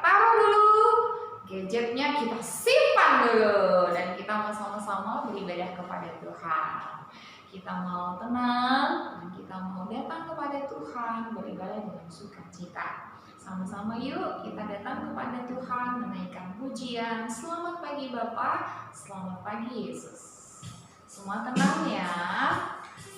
taruh dulu gadgetnya, kita simpan dulu, dan kita mau sama-sama beribadah kepada Tuhan. Kita mau tenang dan kita mau datang kepada Tuhan, beribadah dengan sukacita. Sama-sama yuk kita datang kepada Tuhan, menaikkan pujian. Selamat pagi Bapa, selamat pagi Yesus. Semua tenang ya,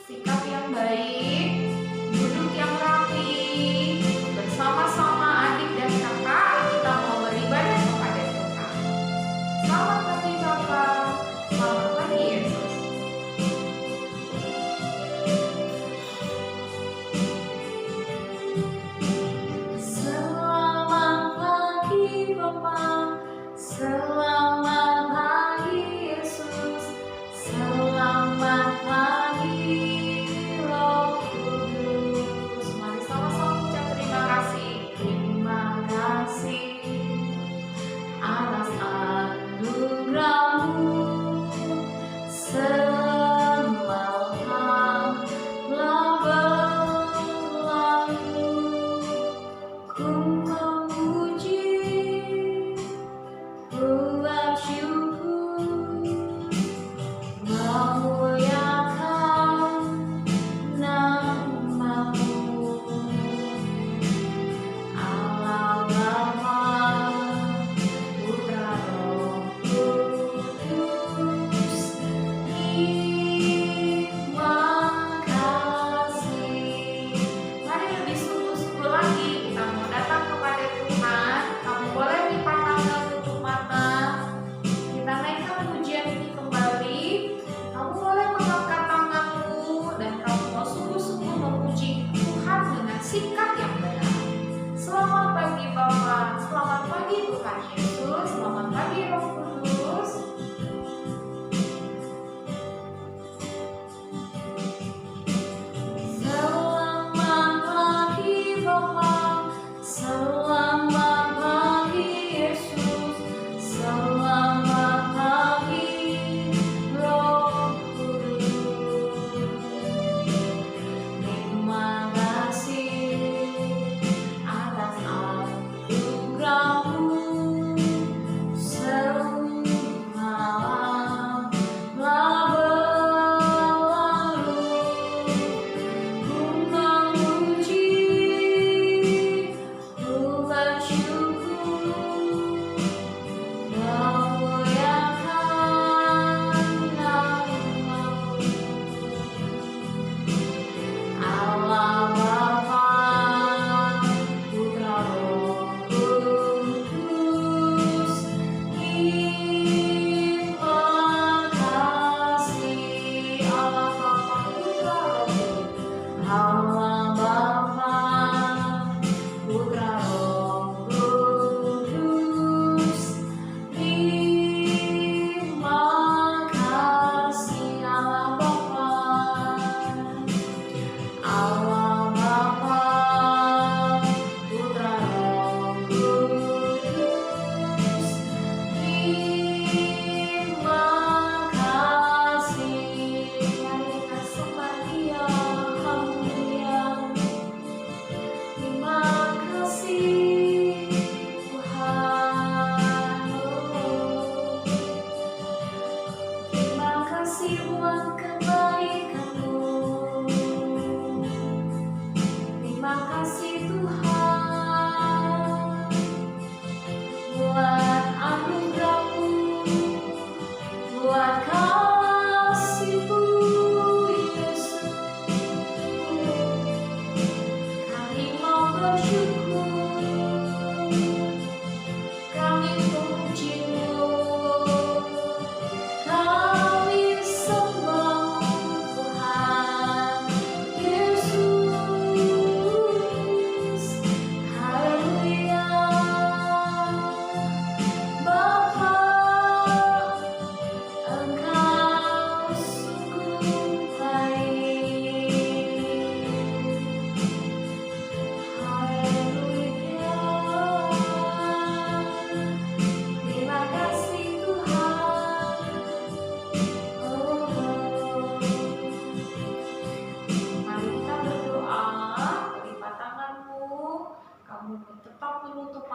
sikap yang baik, duduk yang rapi, bersama-sama adik dan kakak kita mau beribadah kepada Tuhan. Selamat pagi Bapa, selamat pagi Yesus. Selamat pagi Bapa, selamat pagi Yesus, selamat pagi Roh Kudus. Mari sama-sama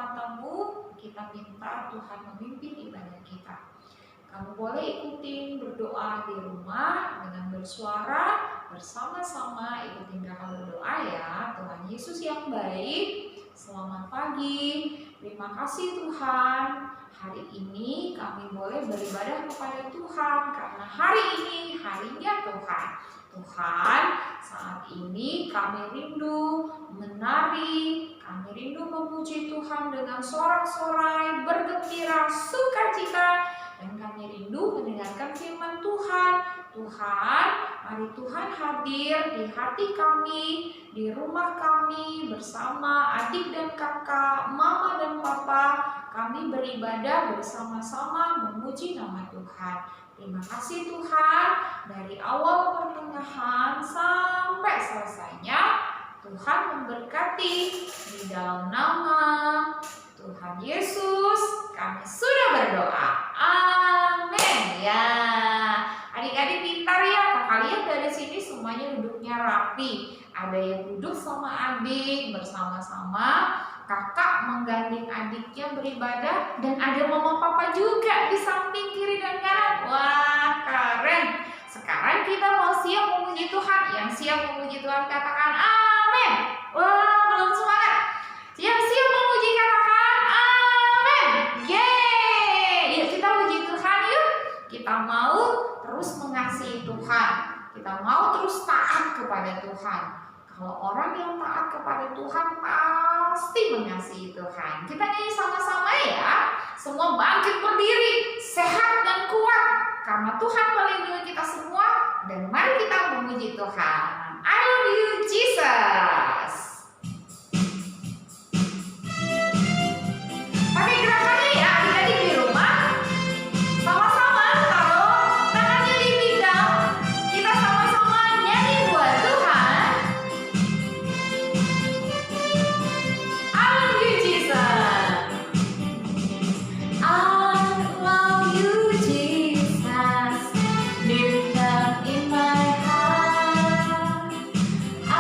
matamu, kita minta Tuhan memimpin ibadah kita. Kamu boleh ikutin berdoa di rumah dengan bersuara bersama-sama, ikutin kakak berdoa ya. Tuhan Yesus yang baik, selamat pagi. Terima kasih Tuhan. Hari ini kami boleh beribadah kepada Tuhan karena hari ini harinya Tuhan. Tuhan, saat ini kami rindu menari, kami rindu memuji Tuhan dengan sorak-sorai, bergembira, sukacita. Dan kami rindu mendengarkan firman Tuhan. Tuhan, mari Tuhan hadir di hati kami, di rumah kami, bersama adik dan kakak, mama dan papa. Kami beribadah bersama-sama memuji nama Tuhan. Terima kasih Tuhan, dari awal pertengahan sampai selesainya, Tuhan memberkati. Di dalam nama Tuhan Yesus, kami sudah berdoa. Amin. Ya, adik-adik pintar ya. Kakak lihat dari sini semuanya duduknya rapi. Ada yang duduk sama adik bersama-sama. Kakak menggandeng adiknya beribadah, dan ada mama papa juga di samping kiri dan kanan. Wah, keren. Sekarang kita mau siap memuji Tuhan. Yang siap memuji Tuhan katakan amin. Wah, belum semangat. Siap-siap memuji katakan amin. Yeay. Yuk kita puji Tuhan yuk. Kita mau terus mengasihi Tuhan. Kita mau terus taat kepada Tuhan. Kalau orang yang taat kepada Tuhan pasti mengasihi Tuhan. Kita nyanyi sama-sama ya. Semua bangkit berdiri, sehat dan kuat. Karena Tuhan melindungi kita semua. Dan mari kita memuji Tuhan. I love you Jesus. Pakai gerakannya ya adik-adik di rumah. Sama-sama taruh tangannya di pinggang. Kita sama-sama nyanyi buat Tuhan. I love you Jesus. I love you Jesus. Lift up in my heart. I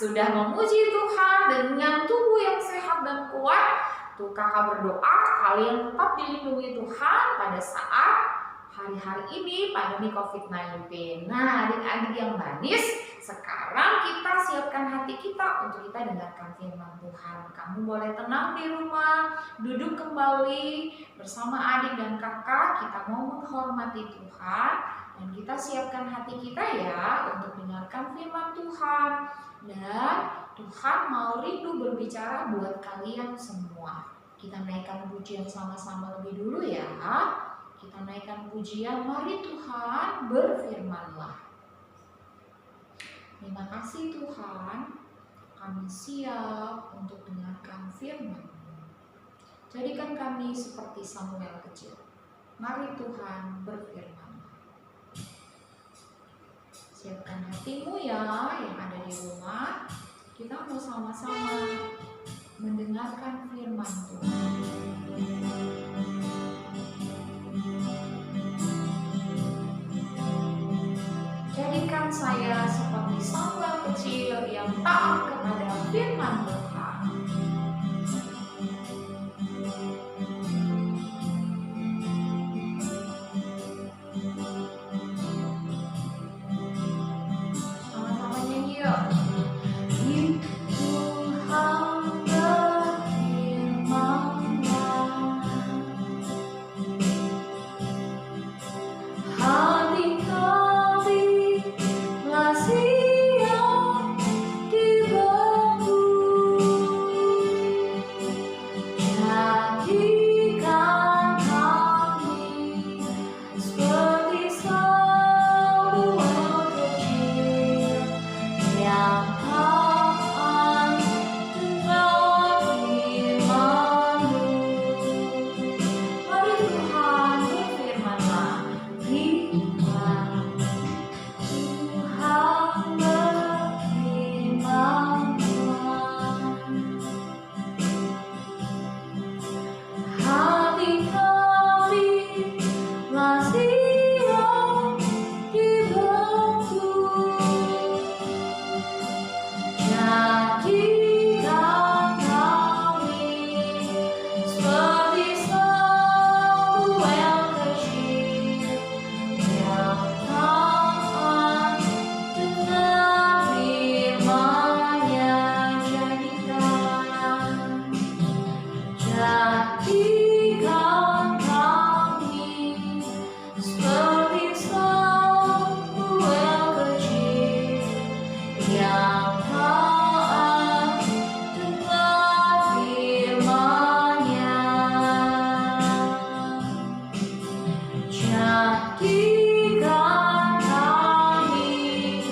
sudah memuji Tuhan dengan tubuh yang sehat dan kuat, tuh kakak berdoa kalian tetap dilindungi Tuhan pada saat hari-hari ini pandemi COVID-19. Nah, adik-adik yang manis, sekarang kita siapkan hati kita untuk kita dengarkan firman Tuhan. Kamu boleh tenang di rumah, duduk kembali bersama adik dan kakak. Kita mau menghormati Tuhan dan kita siapkan hati kita ya untuk dengarkan firman Tuhan. Dan Tuhan mau rindu berbicara buat kalian semua. Kita naikkan pujian sama-sama lebih dulu ya. Kita naikkan pujian, mari Tuhan berfirmanlah. Terima kasih Tuhan, kami siap untuk dengarkan firman-Mu. Jadikan kami seperti Samuel kecil. Mari Tuhan berfirman. Siapkan hatimu ya yang ada di rumah. Kita mau sama-sama mendengarkan firman Tuhan. Jadikan saya seperti Samuel kecil yang taat kepada firman Tuhan. Sama-sama nyanyi yuk. Tuhan berfirman, hati kami siap dibelenggu, jadikan kami seperti Samuel kecil yang taat dengan firman-Mu. Mari Tuhan berfirman-Lah, hati kami siap dibelenggu, jadikan kami seperti Samuel kecil yang taat dengan firman-Nya. Jadikan kami seperti Samuel kecil yang taat dengan firman-Nya. Jadikan kami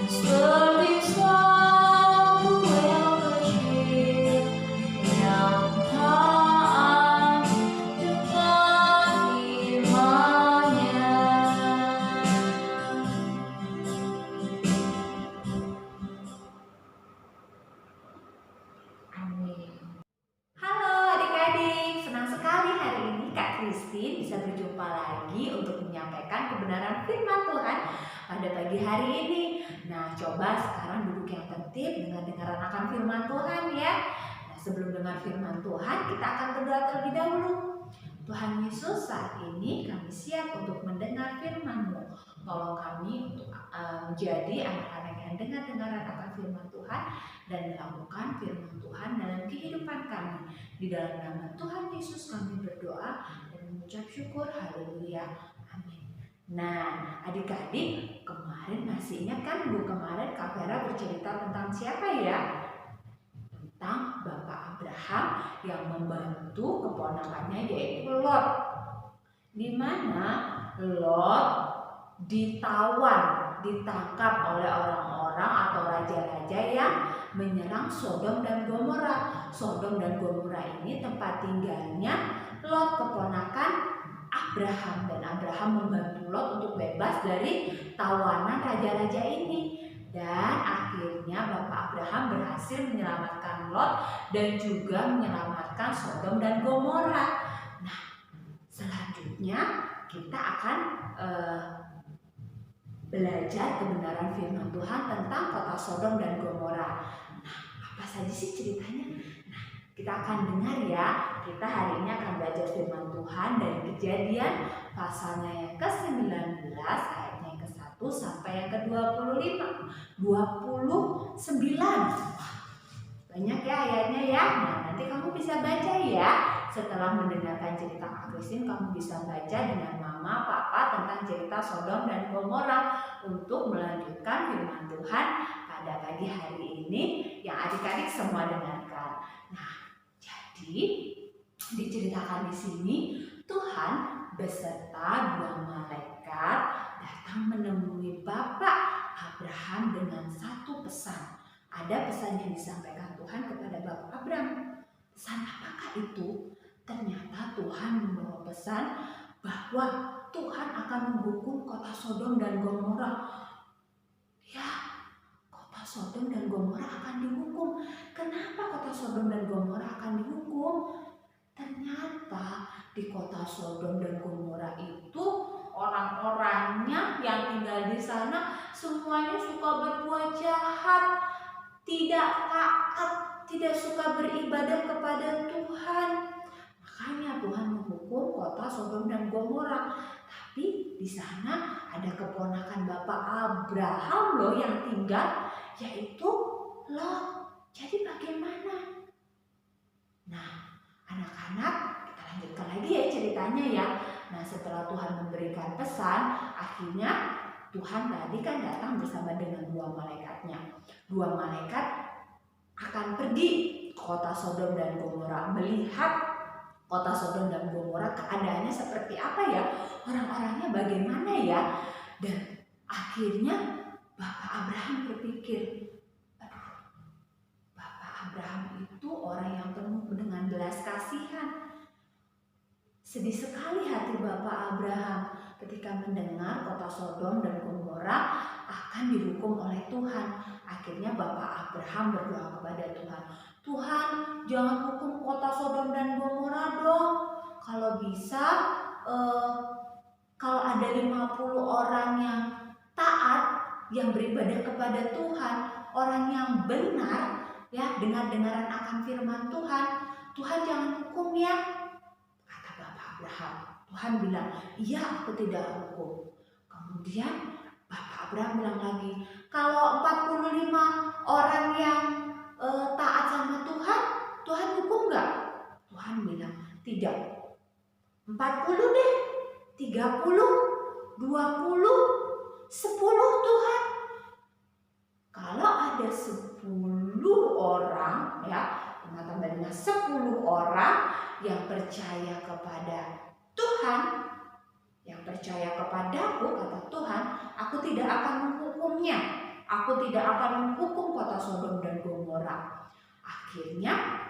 seperti Samuel kecil yang taat dengan firman-Nya. Amin. Halo adik-adik, senang sekali hari ini Kak Christine bisa berjumpa lagi untuk menyampaikan kebenaran firman Tuhan pada pagi hari ini. Nah, coba sekarang duduk yang tertib dengan dengaran akan firman Tuhan ya. Nah, sebelum dengar firman Tuhan, kita akan berdoa terlebih dahulu. Tuhan Yesus, saat ini kami siap untuk mendengar firman-Mu. Tolong kami untuk menjadi anak-anak yang dengar-dengaran akan firman Tuhan dan melakukan firman Tuhan dalam kehidupan kami. Di dalam nama Tuhan Yesus kami berdoa dan mengucap syukur. Haleluya. Amin. Nah, adik-adik, kemarin masih ingat kan minggu kemarin Kak Vera bercerita tentang siapa ya? Tentang Bapak Abraham yang membantu keponakannya yaitu Lot. Di mana Lot ditangkap oleh orang-orang atau raja-raja yang menyerang Sodom dan Gomora. Sodom dan Gomora ini tempat tinggalnya Lot, keponakan Abraham, dan Abraham membantu Lot untuk bebas dari tawanan raja-raja ini. Dan akhirnya Bapak Abraham berhasil menyelamatkan Lot dan juga menyelamatkan Sodom dan Gomora. Nah, selanjutnya kita akan belajar kebenaran firman Tuhan tentang kota Sodom dan Gomora. Nah, apa saja sih ceritanya? Nah, kita akan dengar ya. Kita hari ini akan belajar firman Tuhan dari Kejadian pasalnya yang ke-19 ayatnya yang ke-1 sampai yang ke-25. 29. Banyak ya ayatnya ya. Nah, nanti kamu bisa baca ya. Setelah mendengarkan cerita Kak Christine, kamu bisa baca dengan mama, papa tentang cerita Sodom dan Gomora untuk melanjutkan firman Tuhan pada pagi hari ini yang adik-adik semua dengarkan. Nah, jadi diceritakan di sini Tuhan beserta 2 malaikat datang menemui Bapak Abraham dengan satu pesan. Ada pesan yang disampaikan Tuhan kepada Bapak Abraham. Pesan apakah itu? Ternyata Tuhan membawa pesan bahwa Tuhan akan menghukum kota Sodom dan Gomora. Ya, kota Sodom dan Gomora akan dihukum. Kenapa kota Sodom dan Gomora akan dihukum? Ternyata di kota Sodom dan Gomora itu orang-orangnya yang tinggal di sana semuanya suka berbuat jahat, tidak taat, tidak suka beribadah kepada Tuhan. Makanya Tuhan menghukum kota Sodom dan Gomora. Tapi di sana ada keponakan Bapak Abraham loh yang tinggal, yaitu Lot. Jadi bagaimana? Nah, anak-anak, kita lanjutkan lagi ya ceritanya ya. Nah, setelah Tuhan memberikan pesan, akhirnya Tuhan tadi kan datang bersama dengan 2 malaikatnya. 2 malaikat akan pergi ke kota Sodom dan Gomora, melihat kota Sodom dan Gomora keadaannya seperti apa ya, orang-orangnya bagaimana ya. Dan akhirnya Bapak Abraham berpikir, aduh, Bapak Abraham itu orang yang penuh dengan belas kasihan. Sedih sekali hati Bapak Abraham ketika mendengar kota Sodom dan Gomora akan dihukum oleh Tuhan. Akhirnya Bapak Abraham berdoa kepada Tuhan, Tuhan, jangan hukum kota Sodom dan Gomora dong. Kalau bisa, kalau ada 50 orang yang taat, yang beribadah kepada Tuhan, orang yang benar, ya, dengar-dengaran akan firman Tuhan, Tuhan jangan hukum ya. Kata Bapak Abraham. Tuhan bilang, iya aku tidak hukum. Kemudian Bapak Abraham bilang lagi, kalau 45 orang yang taat sama Tuhan, Tuhan hukum nggak? Tuhan bilang, tidak. 40 deh, 30, 20, 10 Tuhan. Kalau ada 10 orang ya, tambah dengan 10 orang yang percaya kepada Tuhan, yang percaya kepadaku, kata Tuhan, aku tidak akan menghukumnya. Aku tidak akan menghukum kota Sodom dan Gomora. Akhirnya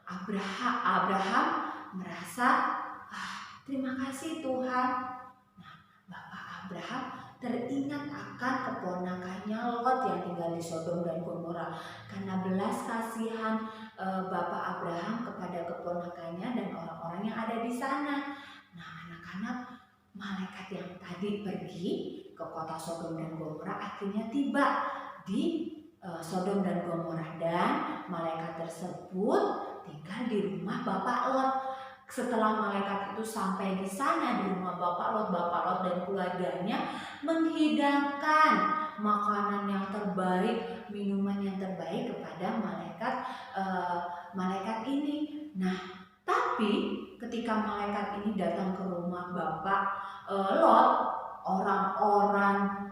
Abraham merasa, terima kasih Tuhan. Nah, Bapak Abraham teringat akan keponakannya Lot yang tinggal di Sodom dan Gomora. Karena belas kasihan Bapak Abraham kepada keponakannya dan orang-orang yang ada di sana. Nah, anak-anak, malaikat yang tadi pergi ke kota Sodom dan Gomora akhirnya tiba di Sodom dan Gomora, dan malaikat tersebut tinggal di rumah Bapak Lot. Setelah malaikat itu sampai di sana di rumah Bapak Lot dan keluarganya menghidangkan makanan yang terbaik, minuman yang terbaik kepada malaikat ini. Nah, tapi ketika malaikat ini datang ke rumah Bapak Lot, orang-orang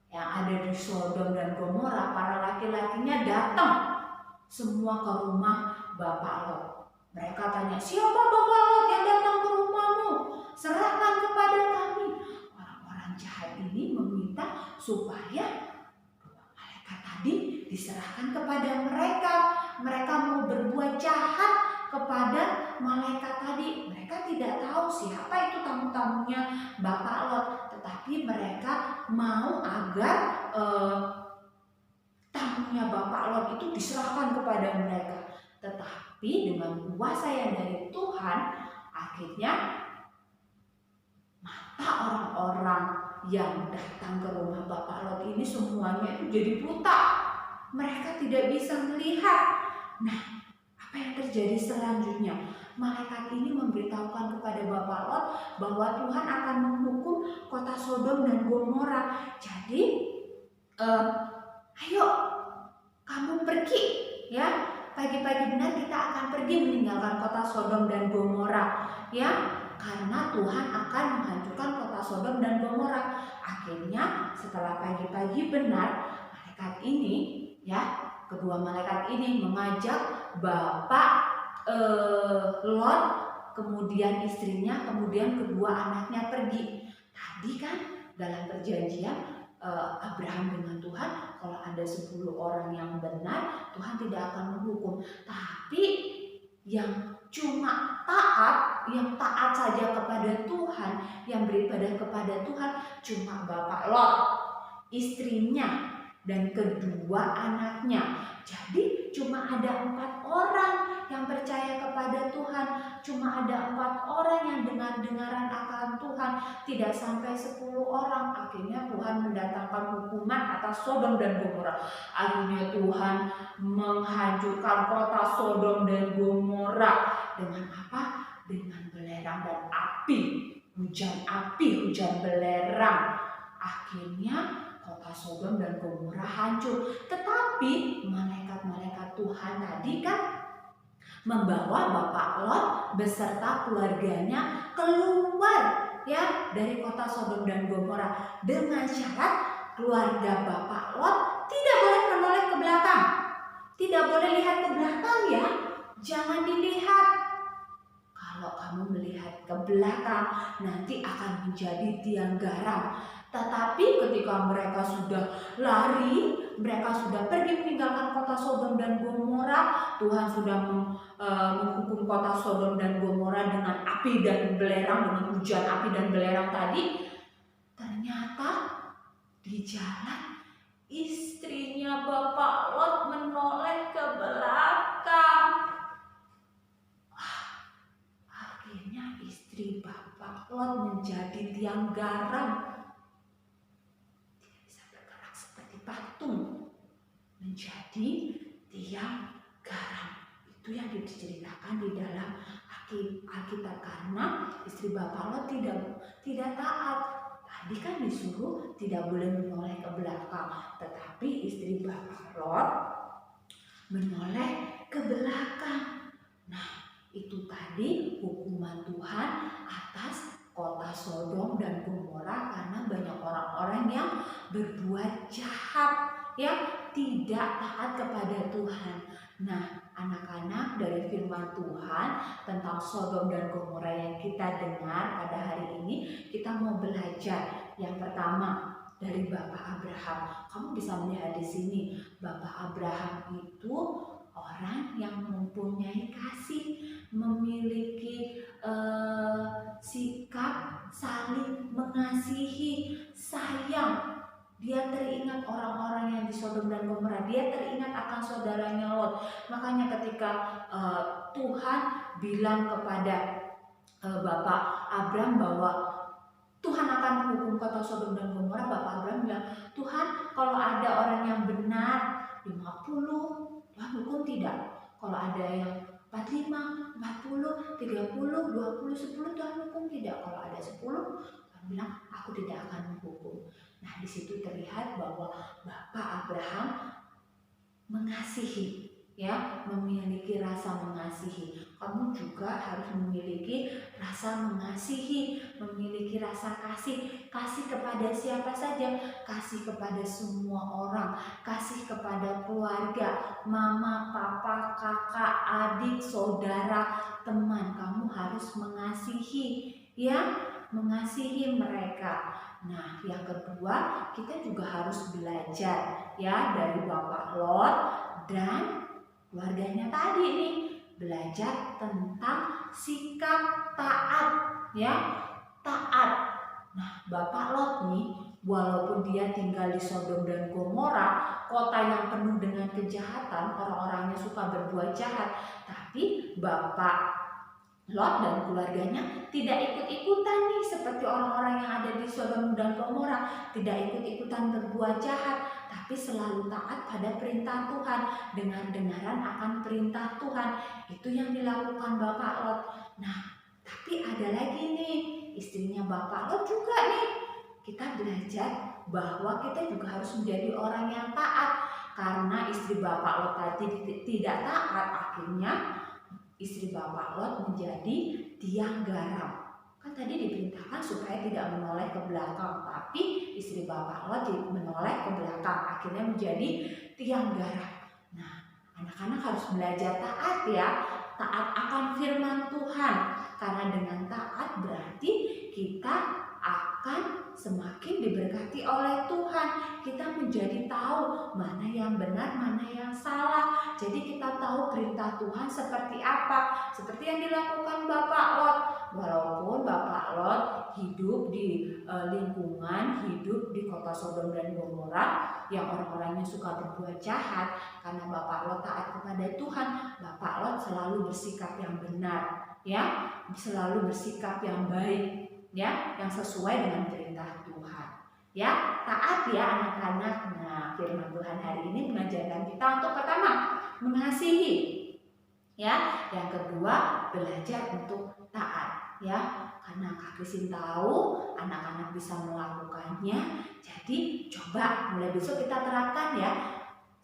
yang ada di Sodom dan Gomora, para laki-lakinya datang semua ke rumah Bapak Lot. Mereka tanya, siapa Bapak Lot yang datang ke rumahmu? Serahkan kepada kami. Orang-orang jahat ini meminta supaya malaikat tadi diserahkan kepada mereka. Mereka mau berbuat jahat kepada malaikat tadi. Mereka tidak tahu siapa itu tamu-tamunya Bapak Lot, tetapi mereka mau agar tamunya Bapak Lot itu diserahkan kepada mereka. Tetapi dengan kuasa yang dari Tuhan, akhirnya mata orang-orang yang datang ke rumah Bapak Lot ini semuanya itu jadi buta. Mereka tidak bisa melihat. Nah, apa yang terjadi selanjutnya? Malaikat ini memberitahukan kepada Bapak Lot bahwa Tuhan akan menghukum kota Sodom dan Gomora. Jadi, ayo kamu pergi, ya. Pagi-pagi benar kita akan pergi meninggalkan kota Sodom dan Gomora, ya. Karena Tuhan akan menghancurkan kota Sodom dan Gomora. Akhirnya setelah pagi-pagi benar, malaikat ini, ya, kedua malaikat ini mengajak Bapak Lot, kemudian istrinya, kemudian kedua anaknya pergi. Tadi kan dalam perjanjian Abraham dengan Tuhan, kalau ada 10 orang yang benar, Tuhan tidak akan menghukum. Tapi yang cuma taat, yang taat saja kepada Tuhan, yang beribadah kepada Tuhan, cuma Bapak Lot, istrinya, dan kedua anaknya. Jadi cuma ada 4 orang yang percaya kepada Tuhan, cuma ada 4 orang yang dengar-dengaran akan Tuhan, tidak sampai 10 orang. Akhirnya Tuhan mendatangkan hukuman atas Sodom dan Gomora. Akhirnya Tuhan menghancurkan kota Sodom dan Gomora dengan apa? Dengan belerang dan api, hujan belerang. Akhirnya kota Sodom dan Gomora hancur. Tetapi malaikat-malaikat Tuhan tadi kan membawa Bapak Lot beserta keluarganya keluar, ya, dari kota Sodom dan Gomora dengan syarat keluarga Bapak Lot tidak boleh menoleh ke belakang. Tidak boleh lihat ke belakang, ya. Jangan dilihat. Kalau kamu melihat ke belakang, nanti akan menjadi tiang garam. Tetapi ketika mereka sudah lari, mereka sudah pergi meninggalkan kota Sodom dan Gomora, Tuhan sudah menghukum kota Sodom dan Gomora dengan api dan belerang, dengan hujan api dan belerang tadi. Ternyata di jalan istrinya Bapak Lot menoleh ke belakang. Akhirnya istri Bapak Lot menjadi tiang garam. Patung menjadi tiang garam. Itu yang diceritakan di dalam Alkitab, karena istri Bapak Lot tidak taat. Tadi kan disuruh tidak boleh menoleh ke belakang, tetapi istri Bapak Lot menoleh ke belakang. Nah, itu tadi hukuman Tuhan atas kota Sodom dan Gomora karena banyak orang-orang yang berbuat jahat, yang tidak taat kepada Tuhan. Nah, anak-anak, dari firman Tuhan tentang Sodom dan Gomora yang kita dengar pada hari ini, kita mau belajar. Yang pertama, dari Bapak Abraham. Kamu bisa melihat di sini, Bapak Abraham itu orang yang mempunyai kasih, memiliki sikap saling mengasihi, sayang. Dia teringat orang-orang yang di Sodom dan Gomora. Dia teringat akan saudaranya Lot. Makanya ketika Tuhan bilang kepada Bapak Abraham bahwa Tuhan akan menghukum kota Sodom dan Gomora, Bapak Abraham bilang, Tuhan, kalau ada orang yang benar 50, Tuhan hukum tidak. Kalau ada yang 45, 40, 30, 20, 10, Tuhan hukum tidak. Kalau ada 10, Tuhan bilang, aku tidak akan menghukum. Nah, di situ terlihat bahwa Bapak Abraham mengasihi, ya, memiliki rasa mengasihi. Kamu juga harus memiliki rasa mengasihi, memiliki rasa kasih. Kasih kepada siapa saja, kasih kepada semua orang, kasih kepada keluarga, mama, papa, kakak, adik, saudara, teman. Kamu harus mengasihi, ya, mengasihi mereka. Nah, yang kedua, kita juga harus belajar, ya, dari Bapak Lot dan keluarganya tadi nih, belajar tentang sikap taat, ya, taat. Nah, Bapak Lot nih, walaupun dia tinggal di Sodom dan Gomora, kota yang penuh dengan kejahatan, orang-orangnya suka berbuat jahat, tapi Bapak Lot dan keluarganya tidak ikut-ikutan nih seperti orang-orang yang ada di Sodom dan Gomora, tidak ikut-ikutan berbuat jahat, tapi selalu taat pada perintah Tuhan, dengar-dengaran akan perintah Tuhan. Itu yang dilakukan Bapak Lot. Nah, tapi ada lagi nih, istrinya Bapak Lot juga nih. Kita belajar bahwa kita juga harus menjadi orang yang taat. Karena istri Bapak Lot tadi tidak taat, akhirnya istri Bapak Lot menjadi tiang garam. Kan tadi diperintahkan supaya tidak menoleh ke belakang, tapi istri Bapak Lot menoleh ke belakang, akhirnya menjadi tiang garam. Nah, anak-anak harus belajar taat ya, taat akan firman Tuhan. Karena dengan taat berarti kita akan semakin diberkati oleh Tuhan. Kita menjadi tahu mana yang benar, mana yang salah. Jadi kita tahu perintah Tuhan seperti apa. Seperti yang dilakukan Bapak Lot. Walaupun Bapak Lot hidup di lingkungan, hidup di kota Sodom dan Gomora yang orang-orangnya suka berbuat jahat, karena Bapak Lot taat kepada Tuhan, Bapak Lot selalu bersikap yang benar, ya, selalu bersikap yang baik, ya, yang sesuai dengan perintah Tuhan. Ya, taat ya anak-anak. Nah, firman Tuhan hari ini mengajarkan kita untuk pertama mengasihi, ya, yang kedua belajar untuk taat, ya. Karena Kak Christine tahu anak-anak bisa melakukannya. Jadi coba mulai besok kita terapkan ya,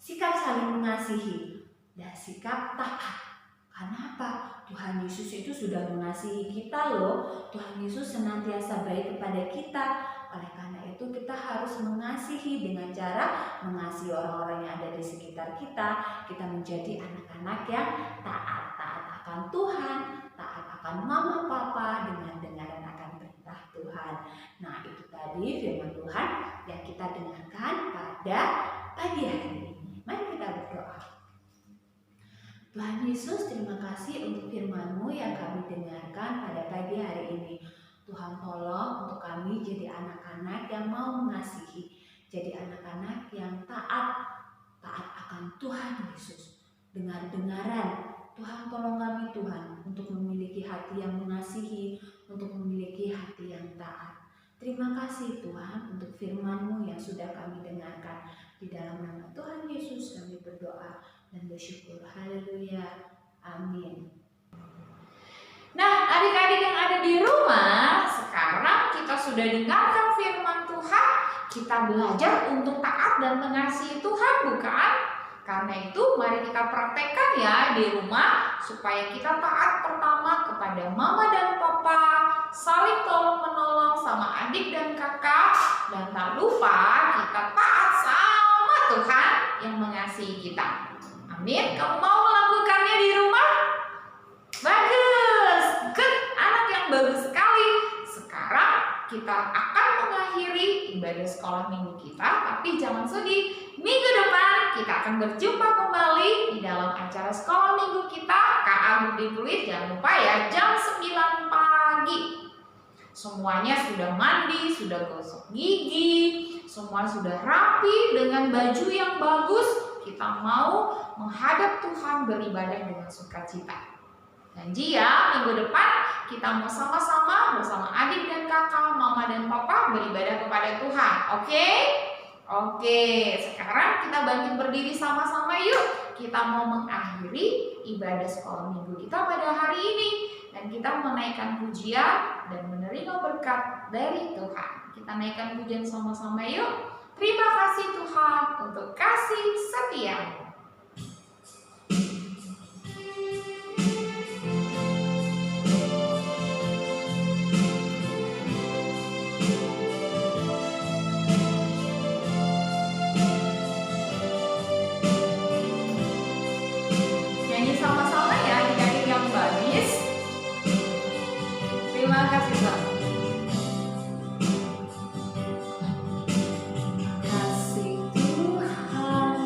sikap saling mengasihi dan sikap taat. Karena apa? Tuhan Yesus itu sudah mengasihi kita loh. Tuhan Yesus senantiasa baik kepada kita. Oleh karena itu kita harus mengasihi dengan cara mengasihi orang-orang yang ada di sekitar kita. Kita menjadi anak-anak yang taat. Taat akan Tuhan, taat akan mama papa, dengan dengaran akan perintah Tuhan. Nah, itu tadi firman Tuhan yang kita dengarkan pada pagi hari ini. Mari kita berdoa. Tuhan Yesus, terima kasih untuk firman-Mu yang kami dengarkan pada pagi hari ini. Tuhan tolong untuk kami jadi anak-anak yang mau mengasihi, jadi anak-anak yang taat akan Tuhan Yesus. Dengar-dengaran, Tuhan tolong kami Tuhan untuk memiliki hati yang mengasihi, untuk memiliki hati yang taat. Terima kasih Tuhan untuk firman-Mu yang sudah kami dengarkan. Di dalam nama Tuhan Yesus kami berdoa dan bersyukur. Haleluya. Amin. Nah, adik-adik yang ada di rumah, sekarang kita sudah dengarkan firman Tuhan. Kita belajar untuk taat dan mengasihi Tuhan, bukan? Karena itu mari kita praktekkan ya di rumah, supaya kita taat pertama kepada mama dan papa, saling tolong menolong sama adik dan kakak, dan tak lupa kita taat sama Tuhan yang mengasihi kita. Amin. Kamu mau melakukannya di rumah? Bagus. Good. Anak yang bagus sekali. Sekarang kita akan mengakhiri ibadah sekolah minggu kita, tapi jangan sedih. Minggu depan kita akan berjumpa kembali di dalam acara sekolah minggu kita. KA Budi Pluit, jangan lupa ya, jam 9 pagi. Semuanya sudah mandi, sudah gosok gigi, semua sudah rapi dengan baju yang bagus. Kita mau menghadap Tuhan beribadah dengan sukacita. Janji ya, minggu depan kita mau sama-sama bersama adik dan kakak, mama dan papa beribadah kepada Tuhan. Oke? Oke, sekarang kita bangkit berdiri sama-sama yuk. Kita mau mengakhiri ibadah sekolah minggu kita pada hari ini. Dan kita menaikkan pujian dan menerima berkat dari Tuhan. Kita naikkan pujian sama-sama yuk. Terima kasih Tuhan untuk kasih setia-Mu. Nyanyi sama-sama ya adik-adik yang manis. Terima kasih Tuhan. Kasih Tuhan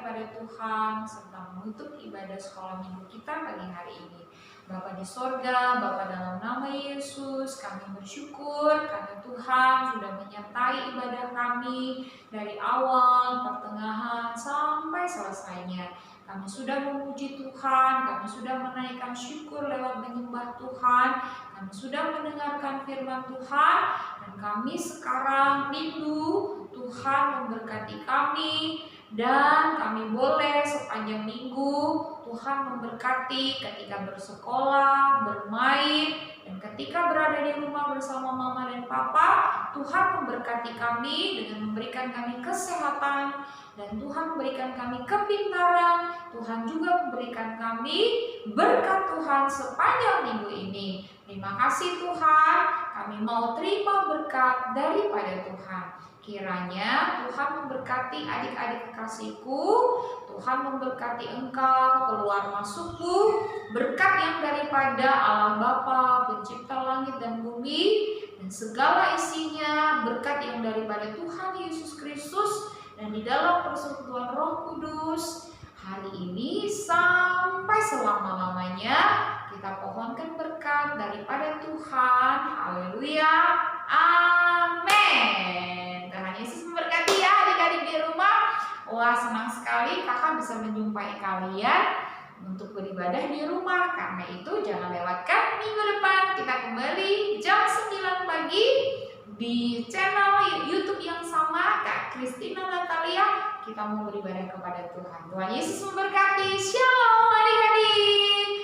daripada Tuhan serta menutup ibadah sekolah minggu kita pagi hari ini. Bapa di sorga, Bapa dalam nama Yesus, kami bersyukur karena Tuhan sudah menyertai ibadah kami dari awal, pertengahan, sampai selesainya. Kami sudah memuji Tuhan, kami sudah menaikkan syukur lewat menyembah Tuhan, kami sudah mendengarkan firman Tuhan, dan kami sekarang rindu Tuhan memberkati kami, dan kami boleh sepanjang minggu Tuhan memberkati ketika bersekolah, bermain, dan ketika berada di rumah bersama mama dan papa. Tuhan memberkati kami dengan memberikan kami kesehatan, dan Tuhan memberikan kami kepintaran. Tuhan juga memberikan kami berkat Tuhan sepanjang minggu ini. Terima kasih Tuhan, kami mau terima berkat daripada Tuhan. Kiranya Tuhan memberkati adik-adik kekasihku, Tuhan memberkati engkau, keluar masukku, berkat yang daripada Allah Bapa, pencipta langit dan bumi, dan segala isinya, berkat yang daripada Tuhan Yesus Kristus, dan di dalam persekutuan Roh Kudus, hari ini sampai selama-lamanya, kita pohonkan berkat daripada Tuhan. Haleluya, amin. Tuhan Yesus memberkati ya adik-adik di rumah. Wah, senang sekali kakak bisa menjumpai kalian untuk beribadah di rumah. Karena itu jangan lewatkan minggu depan kita kembali jam 9 pagi di channel YouTube yang sama, Kak Christina Natalia. Kita mau beribadah kepada Tuhan. Tuhan Yesus memberkati. Shalom adik-adik.